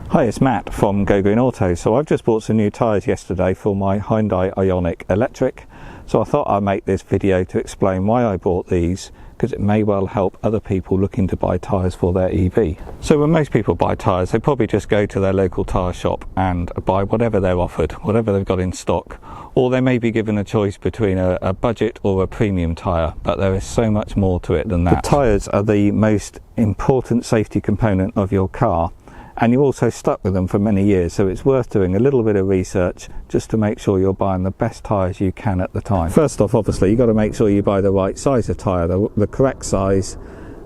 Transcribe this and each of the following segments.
Hi, it's Matt from Go Green Auto. So I've just bought some new tyres yesterday for my Hyundai Ioniq Electric. So I thought I'd make this video to explain why I bought these, because it may well help other people looking to buy tyres for their EV. So when most people buy tyres, they probably just go to their local tyre shop and buy whatever they're offered, whatever they've got in stock. Or they may be given a choice between a budget or a premium tyre, but there is so much more to it than that. The tyres are the most important safety component of your car, and you're also stuck with them for many years, so it's worth doing a little bit of research just to make sure you're buying the best tyres you can at the time. First off, obviously you've got to make sure you buy the right size of tyre, the correct size,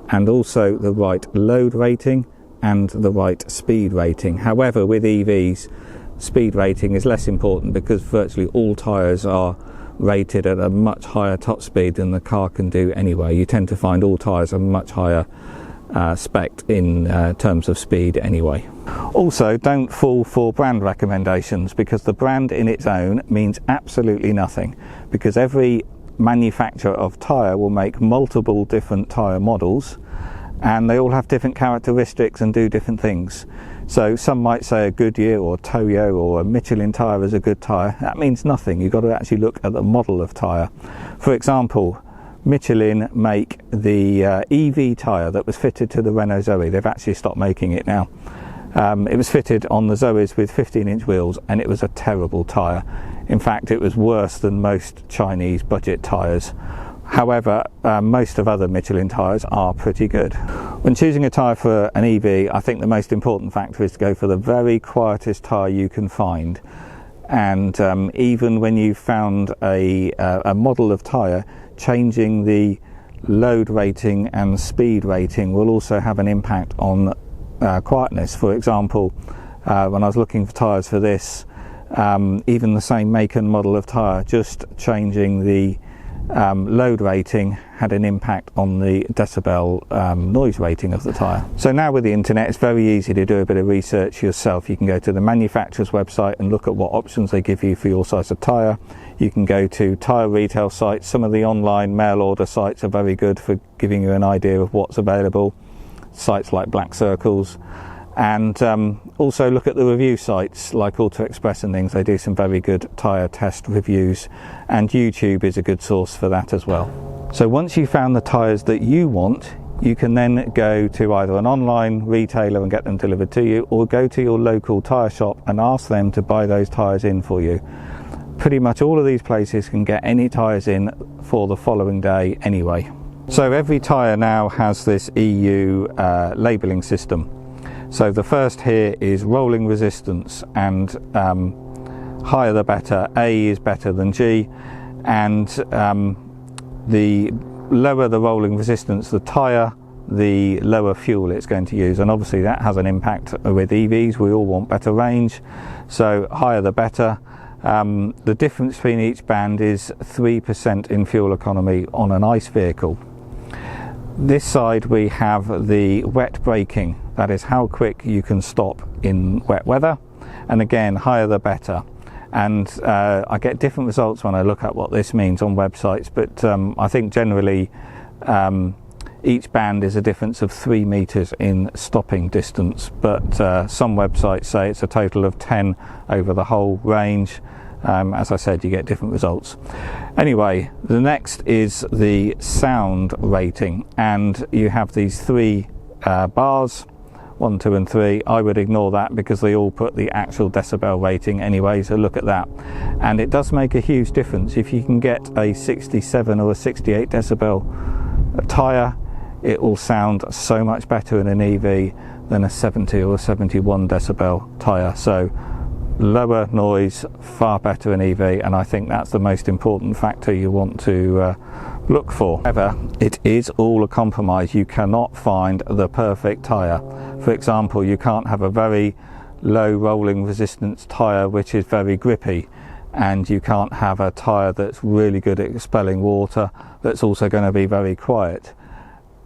and also the right load rating and the right speed rating. However, with EVs, speed rating is less important because virtually all tyres are rated at a much higher top speed than the car can do anyway. You tend to find all tyres are much higher spec in terms of speed anyway. Also, don't fall for brand recommendations, because the brand in its own means absolutely nothing, because every manufacturer of tyre will make multiple different tyre models and they all have different characteristics and do different things. So some might say a Goodyear or Toyo or a Michelin tyre is a good tyre. That means nothing. You've got to actually look at the model of tyre. For example, Michelin make the EV tyre that was fitted to the Renault Zoe. They've actually stopped making it now. It was fitted on the Zoes with 15-inch wheels, and it was a terrible tyre. In fact, it was worse than most Chinese budget tyres. However, most of other Michelin tyres are pretty good. When choosing a tyre for an EV, I think the most important factor is to go for the very quietest tyre you can find. And even when you've found a model of tyre, changing the load rating and speed rating will also have an impact on quietness. For example, when I was looking for tyres for this, even the same make and model of tyre, just changing the load rating had an impact on the decibel noise rating of the tyre. So now with the internet, it's very easy to do a bit of research yourself. You can go to the manufacturer's website and look at what options they give you for your size of tyre. You can go to tyre retail sites. Some of the online mail order sites are very good for giving you an idea of what's available, sites like Black Circles. And also look at the review sites like Auto Express and things. They do some very good tyre test reviews, and YouTube is a good source for that as well. So once you've found the tyres that you want, you can then go to either an online retailer and get them delivered to you, or go to your local tyre shop and ask them to buy those tyres in for you. Pretty much all of these places can get any tyres in for the following day anyway. So every tyre now has this EU labelling system. So the first here is rolling resistance, and higher the better. A is better than G, and the lower the rolling resistance the tyre, the lower fuel it's going to use, and obviously that has an impact with EVs. We all want better range, so higher the better. The difference between each band is 3% in fuel economy on an ICE vehicle. This side we have the wet braking, that is how quick you can stop in wet weather, and again, higher the better. And I get different results when I look at what this means on websites, but I think generally each band is a difference of 3 meters in stopping distance, but some websites say it's a total of 10 over the whole range. As I said, you get different results. Anyway, the next is the sound rating, and you have these 3 bars, 1, 2 and 3. I would ignore that because they all put the actual decibel rating anyway, so look at that. And it does make a huge difference. If you can get a 67 or a 68 decibel tyre, it will sound so much better in an EV than a 70 or a 71 decibel tyre. So lower noise, far better in EV, and I think that's the most important factor you want to look for. However, it is all a compromise. You cannot find the perfect tyre. For example, you can't have a very low rolling resistance tyre which is very grippy, and you can't have a tyre that's really good at expelling water that's also going to be very quiet.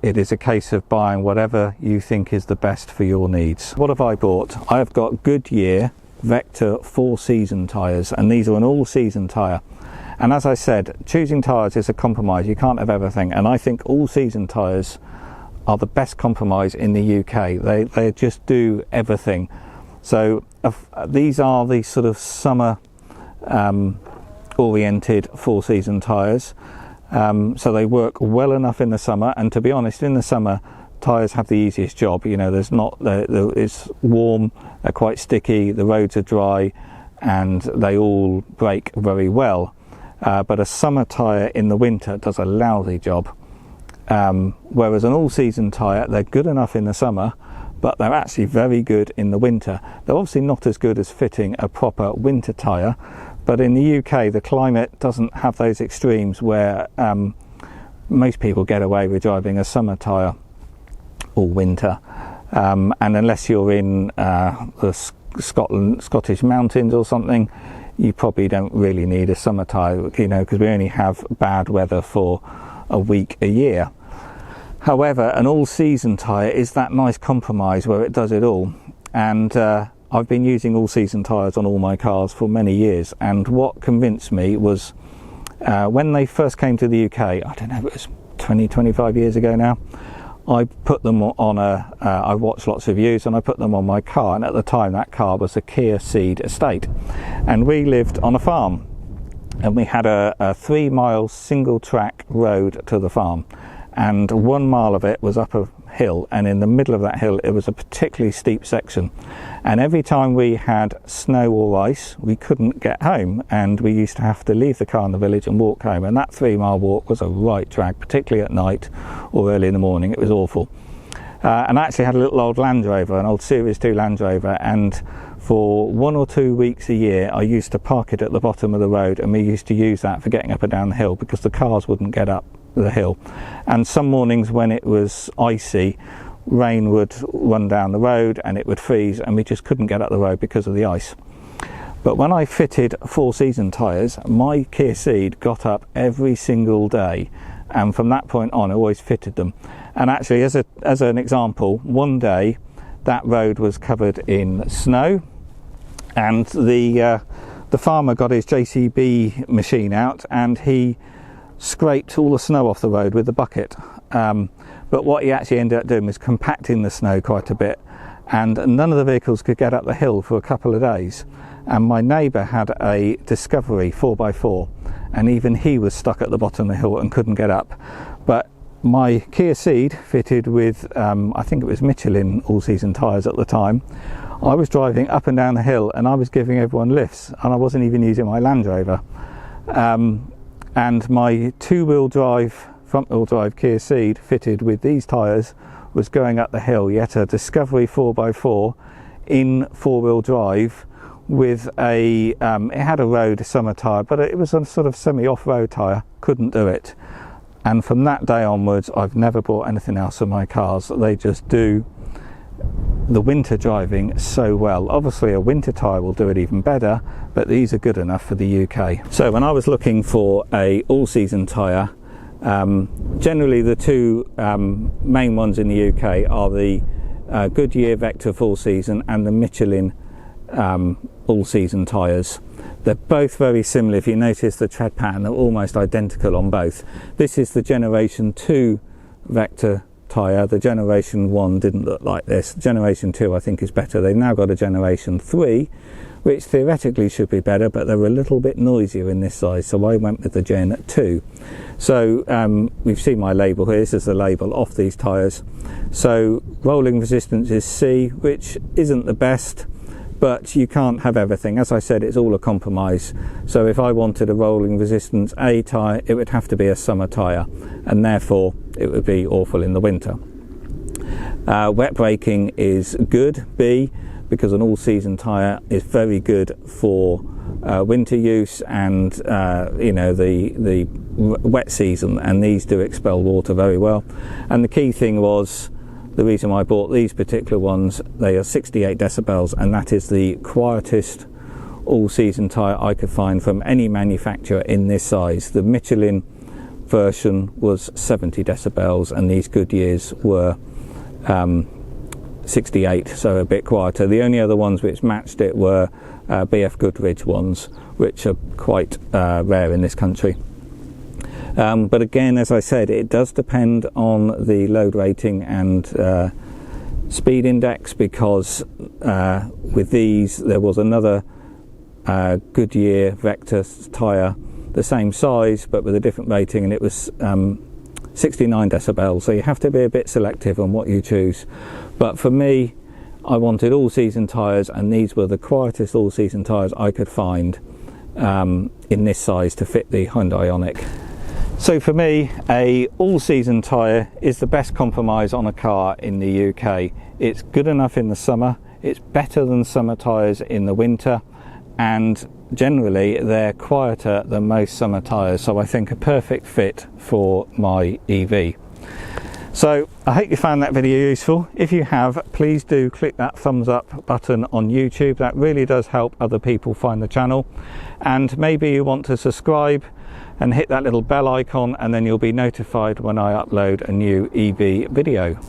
It is a case of buying whatever you think is the best for your needs. What have I bought? I have got Goodyear Vector 4-season tyres, and these are an all-season tyre. And as I said, choosing tyres is a compromise. You can't have everything, and I think all-season tyres are the best compromise in the UK. They just do everything. So these are the sort of summer oriented 4-season tyres. So they work well enough in the summer, and to be honest, in the summer tyres have the easiest job. You know, it's warm, they're quite sticky, the roads are dry, and they all brake very well. But a summer tyre in the winter does a lousy job. Whereas an all-season tyre, they're good enough in the summer, but they're actually very good in the winter. They're obviously not as good as fitting a proper winter tyre, but in the UK the climate doesn't have those extremes where most people get away with driving a summer tyre all winter, and unless you're in the Scottish mountains or something, you probably don't really need a summer tyre, you know, because we only have bad weather for a week a year. However, an all-season tyre is that nice compromise where it does it all, and I've been using all-season tyres on all my cars for many years, and what convinced me was when they first came to the UK, I don't know, it was 25 years ago now, I put them on I watched lots of reviews and I put them on my car, and at the time that car was a Kia Ceed estate, and we lived on a farm, and we had a 3-mile single track road to the farm, and 1 mile of it was up a hill, and in the middle of that hill it was a particularly steep section, and every time we had snow or ice we couldn't get home, and we used to have to leave the car in the village and walk home, and that 3-mile walk was a right drag, particularly at night or early in the morning. It was awful. And I actually had a little old Land Rover, an old Series 2 Land Rover, and for 1 or 2 weeks a year I used to park it at the bottom of the road, and we used to use that for getting up and down the hill because the cars wouldn't get up the hill. And some mornings when it was icy, rain would run down the road and it would freeze, and we just couldn't get up the road because of the ice. But when I fitted 4-season tyres, my Kia Ceed got up every single day, and from that point on I always fitted them. And actually, as an example, one day that road was covered in snow, and the farmer got his JCB machine out and he scraped all the snow off the road with the bucket, but what he actually ended up doing was compacting the snow quite a bit, and none of the vehicles could get up the hill for a couple of days. And my neighbour had a Discovery 4x4, and even he was stuck at the bottom of the hill and couldn't get up. But my Kia Ceed, fitted with I think it was Michelin all-season tyres at the time, I was driving up and down the hill and I was giving everyone lifts, and I wasn't even using my Land Rover. And my two-wheel drive, front-wheel drive Kia Ceed fitted with these tyres was going up the hill, yet a Discovery 4x4 in 4-wheel drive with it had a road summer tyre, but it was a sort of semi-off-road tyre, couldn't do it. And from that day onwards I've never bought anything else in my cars. They just do the winter driving so well. Obviously a winter tyre will do it even better, but these are good enough for the UK. So when I was looking for a all-season tyre, generally the two main ones in the UK are the Goodyear Vector 4-season and the Michelin all-season tyres. They're both very similar. If you notice the tread pattern, they're almost identical on both. This is the Generation 2 Vector tyre. The Generation 1 didn't look like this. Generation 2 I think is better. They've now got a Generation 3, which theoretically should be better, but they're a little bit noisier in this size, so I went with the Gen 2. So we've seen my label here. This is the label off these tyres. So rolling resistance is C, which isn't the best, but you can't have everything. As I said, it's all a compromise. So if I wanted a rolling resistance A tyre, it would have to be a summer tyre, and therefore it would be awful in the winter. Wet braking is good, B, because an all-season tyre is very good for winter use and you know, the wet season, and these do expel water very well. And the key thing was, the reason I bought these particular ones, they are 68 decibels, and that is the quietest all-season tyre I could find from any manufacturer in this size. The Michelin version was 70 decibels and these Goodyears were 68, so a bit quieter. The only other ones which matched it were BF Goodrich ones, which are quite rare in this country. But again, as I said, it does depend on the load rating and speed index, because with these there was another Goodyear Vector tyre, the same size but with a different rating, and it was 69 decibels, so you have to be a bit selective on what you choose. But for me, I wanted all-season tyres, and these were the quietest all-season tyres I could find in this size to fit the Hyundai Ioniq. So for me, a all-season tyre is the best compromise on a car in the UK. It's good enough in the summer, it's better than summer tyres in the winter, and generally they're quieter than most summer tyres, so I think a perfect fit for my EV. So I hope you found that video useful. If you have, please do click that thumbs up button on YouTube. That really does help other people find the channel. And maybe you want to subscribe and hit that little bell icon, and then you'll be notified when I upload a new EV video.